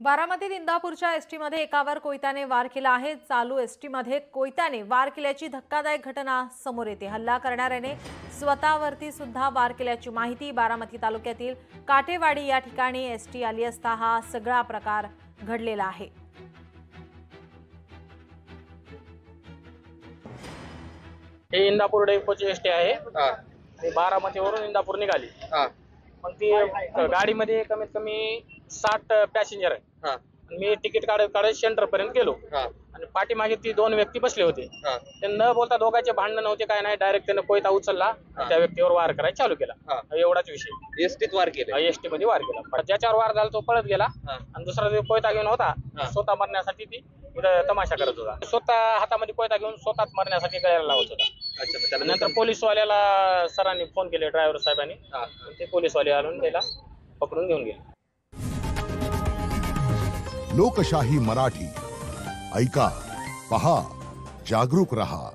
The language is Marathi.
बारामतीत इंदापूरच्या एसटीमध्ये एकावर कोयत्याने वार केला आहे। चालू एसटीमध्ये कोयत्याने वार केल्याची धक्कादायक घटना समोर येते। हल्ला करणाऱ्याने स्वतःवरती सुद्धा वार केल्याची माहिती बारामती तालुक्यातील काटेवाडी या ठिकाणी एसटी आली असता हा सगळा प्रकार घडलेला आहे। हे इंदापूर डेपोची एसटी आहे। ते बारामतीवरून इंदापूर निघाली। मग ती गाडीमध्ये कमीत कमी 60 पॅसेंजर आहे। मी तिकीट काढत सेंटर पर्यंत गेलो आणि पाठीमागे ती दोन व्यक्ती बसले होते। ते न बोलता दोघांचे भांडण नव्हते, काय नाही, डायरेक्ट त्याने कोयता उचलला, त्या व्यक्तीवर वार करायला चालू केला। एवढाच विषय। एसटीत वार केला, एसटी मध्ये वार केला। ज्याच्यावर वार झाला तो पळत गेला आणि दुसरा जो कोयता घेऊन होता स्वतः मरण्यासाठी ती तमाशा करत होता। स्वतः हातामध्ये कोयता घेऊन स्वतःच मरण्यासाठी गळ्याला लावत होता। नंतर पोलीसवाल्याला सरांनी फोन केले, ड्रायव्हर साहेबांनी, ते पोलीसवाले आणून त्याला पकडून घेऊन गेले। लोकशाही मराठी ऐका, पहा, जागरूक रहा।